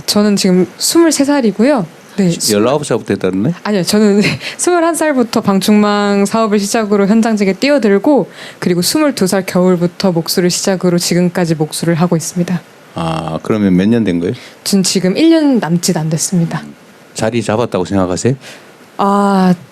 저는 지금 23살이고요. 네. 19살부터 했다는데? 아니요, 저는 21살부터 방충망 사업을 시작으로 현장직에 뛰어들고 그리고 22살 겨울부터 목수를 시작으로 지금까지 목수를 하고 있습니다. 그러면 몇 년 된 거예요? 전 지금 1년 남짓 안 됐습니다. 자리 잡았다고 생각하세요?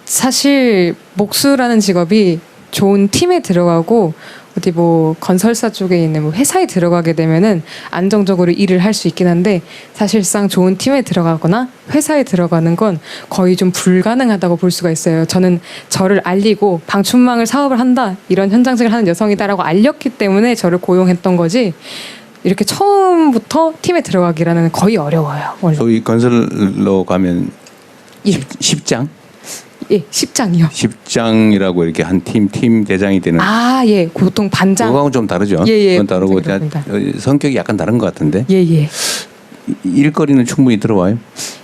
사실 목수라는 직업이 좋은 팀에 들어가고 어디 뭐 건설사 쪽에 있는 뭐 회사에 들어가게 되면은 안정적으로 일을 할 수 있긴 한데 사실상 좋은 팀에 들어가거나 회사에 들어가는 건 거의 좀 불가능하다고 볼 수가 있어요. 저는 저를 알리고 방충망을 사업을 한다, 이런 현장직을 하는 여성이다라고 알렸기 때문에 저를 고용했던 거지, 이렇게 처음부터 팀에 들어가기라는 거의 어려워요. 원래. 소위 건설로 가면 10장? 예, 10장이요. 10장이라고 이렇게 한 팀 대장이 되는. 예, 보통 반장. 그거하고는 좀 다르죠. 예. 그건 다르고 그렇습니다. 성격이 약간 다른 것 같은데. 예. 일거리는 충분히 들어와요.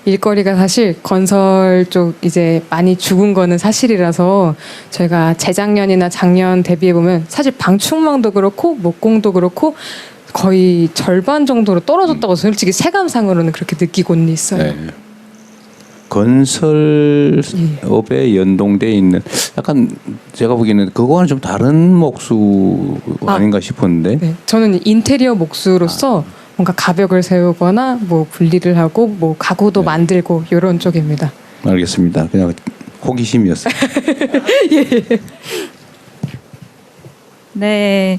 일거리가 사실 건설 쪽 이제 많이 죽은 거는 사실이라서 저희가 재작년이나 작년 대비해 보면 사실 방충망도 그렇고 목공도 그렇고 거의 절반 정도로 떨어졌다고 솔직히 세감상으로는 그렇게 느끼고는 있어요. 네. 건설업에 연동돼 있는 약간 제가 보기에는 그거와는 좀 다른 목수 아닌가 싶었는데. 네, 저는 인테리어 목수로서 뭔가 가벽을 세우거나 뭐 분리를 하고 뭐 가구도 만들고 이런 쪽입니다. 알겠습니다. 그냥 호기심이었어요. 네.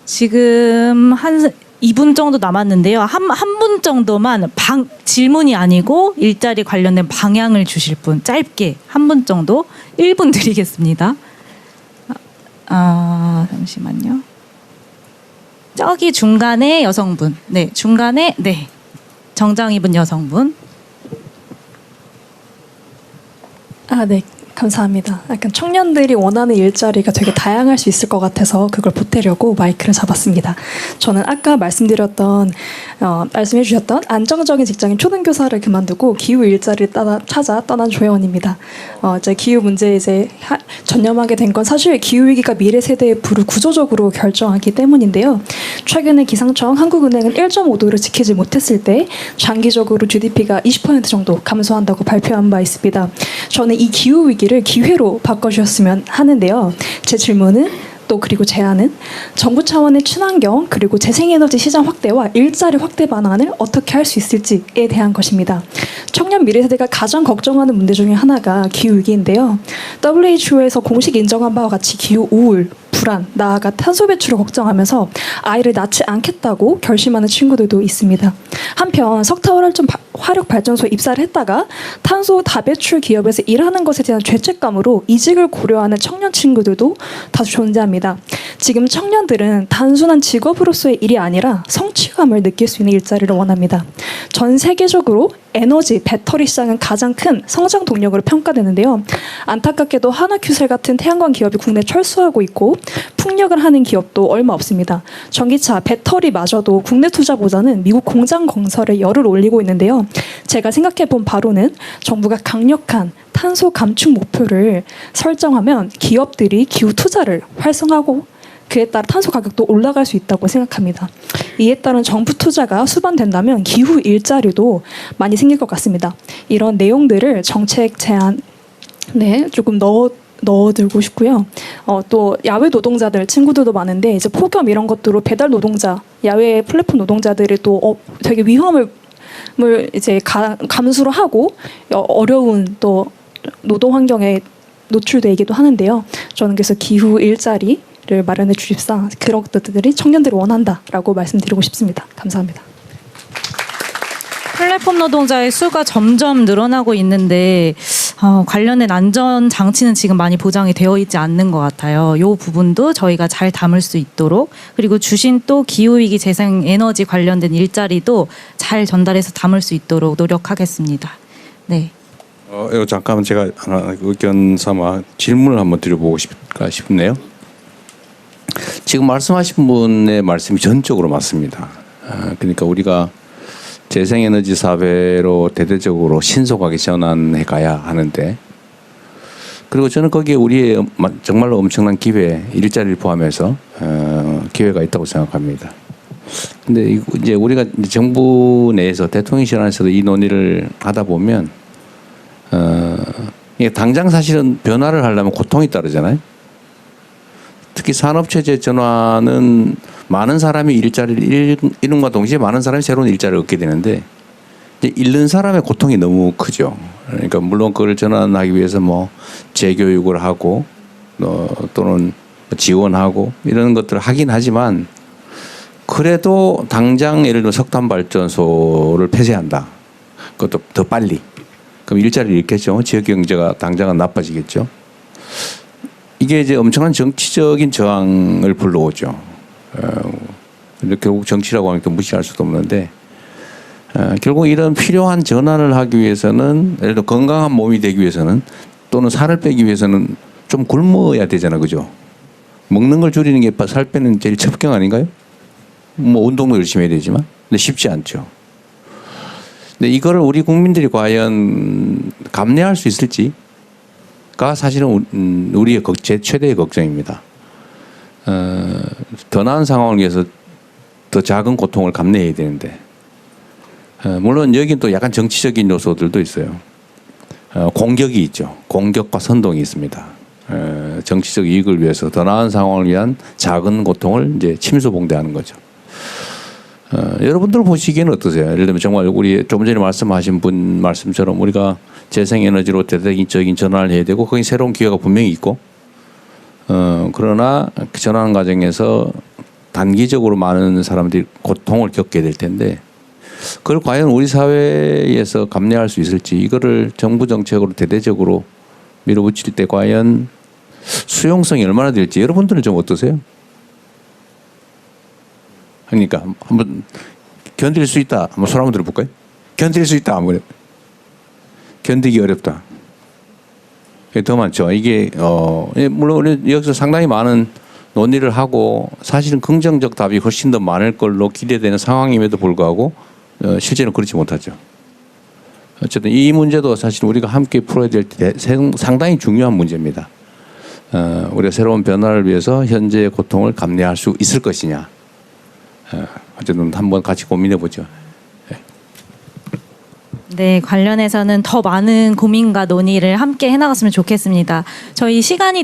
지금 한 2분 정도 남았는데요. 한 분 정도만 질문이 아니고 일자리 관련된 방향을 주실 분, 짧게 한 분 정도 1분 드리겠습니다. 잠시만요. 저기 중간에 여성분. 네, 중간에 정장 입은 여성분. 네. 감사합니다. 약간 청년들이 원하는 일자리가 되게 다양할 수 있을 것 같아서 그걸 보태려고 마이크를 잡았습니다. 저는 아까 말씀해 주셨던 안정적인 직장인 초등교사를 그만두고 기후 일자리를 찾아 떠난 조혜원입니다. 이제 기후 문제에 전념하게 된 건 사실 기후 위기가 미래 세대의 부를 구조적으로 결정하기 때문인데요. 최근에 기상청, 한국은행은 1.5도를 지키지 못했을 때 장기적으로 GDP가 20% 정도 감소한다고 발표한 바 있습니다. 저는 이 기후 위기를 기회로 바꿔주셨으면 하는데요. 제 질문은 그리고 제안은 정부 차원의 친환경 그리고 재생에너지 시장 확대와 일자리 확대 방안을 어떻게 할 수 있을지에 대한 것입니다. 청년 미래 세대가 가장 걱정하는 문제 중에 하나가 기후위기인데요. WHO에서 공식 인정한 바와 같이 기후 우울, 불안, 나아가 탄소 배출을 걱정하면서 아이를 낳지 않겠다고 결심하는 친구들도 있습니다. 한편 석탄화력발전소에 입사를 했다가 탄소 다배출 기업에서 일하는 것에 대한 죄책감으로 이직을 고려하는 청년 친구들도 다수 존재합니다. 지금 청년들은 단순한 직업으로서의 일이 아니라 성취감을 느낄 수 있는 일자리를 원합니다. 전 세계적으로 에너지, 배터리 시장은 가장 큰 성장 동력으로 평가되는데요. 안타깝게도 하나큐셀 같은 태양광 기업이 국내에 철수하고 있고 풍력을 하는 기업도 얼마 없습니다. 전기차, 배터리마저도 국내 투자보다는 미국 공장 건설에 열을 올리고 있는데요. 제가 생각해본 바로는 정부가 강력한 탄소 감축 목표를 설정하면 기업들이 기후 투자를 활성화하고 그에 따라 탄소 가격도 올라갈 수 있다고 생각합니다. 이에 따른 정부 투자가 수반된다면 기후 일자리도 많이 생길 것 같습니다. 이런 내용들을 정책 제안에 조금 넣어들고 싶고요. 또 야외 노동자들 친구들도 많은데 이제 폭염 이런 것들로 배달 노동자, 야외 플랫폼 노동자들이 또 되게 위험을 이제 감수를 하고 어려운 또 노동 환경에 노출되기도 하는데요. 저는 그래서 기후 일자리를 마련해 주십사 그런 것들이 청년들이 원한다라고 말씀드리고 싶습니다. 감사합니다. 플랫폼 노동자의 수가 점점 늘어나고 있는데 관련된 안전 장치는 지금 많이 보장이 되어 있지 않는 것 같아요. 이 부분도 저희가 잘 담을 수 있도록, 그리고 주신 또 기후위기 재생에너지 관련된 일자리도 잘 전달해서 담을 수 있도록 노력하겠습니다. 네. 잠깐만 제가 하나 의견 삼아 질문을 한번 드려보고 싶네요. 지금 말씀하신 분의 말씀이 전적으로 맞습니다. 그러니까 우리가 재생에너지 사회로 대대적으로 신속하게 전환해 가야 하는데, 그리고 저는 거기에 우리의 정말로 엄청난 기회, 일자리를 포함해서 기회가 있다고 생각합니다. 근데 이제 우리가 이제 정부 내에서 대통령실 안에서도 이 논의를 하다 보면 이게 당장 사실은 변화를 하려면 고통이 따르잖아요. 특히 산업체제 전환은 많은 사람이 일자리를 잃음과 동시에 많은 사람이 새로운 일자리를 얻게 되는데 이제 잃는 사람의 고통이 너무 크죠. 그러니까 물론 그걸 전환하기 위해서 뭐 재교육을 하고 또는 지원하고 이런 것들을 하긴 하지만 그래도 당장 예를 들어 석탄 발전소를 폐쇄한다. 그것도 더 빨리. 그럼 일자리를 잃겠죠. 지역 경제가 당장은 나빠지겠죠. 이게 이제 엄청난 정치적인 저항을 불러오죠. 결국 정치라고 하니까 무시할 수도 없는데 결국 이런 필요한 전환을 하기 위해서는 예를 들어 건강한 몸이 되기 위해서는 또는 살을 빼기 위해서는 좀 굶어야 되잖아, 그죠? 먹는 걸 줄이는 게 살 빼는 제일 첩경 아닌가요? 뭐 운동도 열심히 해야 되지만, 근데 쉽지 않죠. 근데 이거를 우리 국민들이 과연 감내할 수 있을지가 사실은 우리의 제 최대의 걱정입니다. 더 나은 상황을 위해서 더 작은 고통을 감내해야 되는데, 물론 여긴 또 약간 정치적인 요소들도 있어요. 공격이 있죠. 공격과 선동이 있습니다. 정치적 이익을 위해서 더 나은 상황을 위한 작은 고통을 이제 침소봉대하는 거죠. 여러분들 보시기에는 어떠세요? 예를 들면 정말 우리 조금 전에 말씀하신 분 말씀처럼 우리가 재생에너지로 대대적인 전환을 해야 되고 거기 새로운 기회가 분명히 있고 그러나 그 전환 과정에서 단기적으로 많은 사람들이 고통을 겪게 될 텐데 그걸 과연 우리 사회에서 감내할 수 있을지 이거를 정부 정책으로 대대적으로 밀어붙일 때 과연 수용성이 얼마나 될지 여러분들은 좀 어떠세요? 그러니까 한번 견딜 수 있다. 한번 손 한번 들어볼까요? 견딜 수 있다. 한번 견디기 어렵다. 더 많죠. 이게 물론 우리 여기서 상당히 많은 논의를 하고 사실은 긍정적 답이 훨씬 더 많을 걸로 기대되는 상황임에도 불구하고 실제는 그렇지 못하죠. 어쨌든 이 문제도 사실 우리가 함께 풀어야 될 때 상당히 중요한 문제입니다. 우리가 새로운 변화를 위해서 현재의 고통을 감내할 수 있을 것이냐. 어쨌든 한번 같이 고민해 보죠. 네, 관련해서는 더 많은 고민과 논의를 함께 해나갔으면 좋겠습니다. 저희 시간이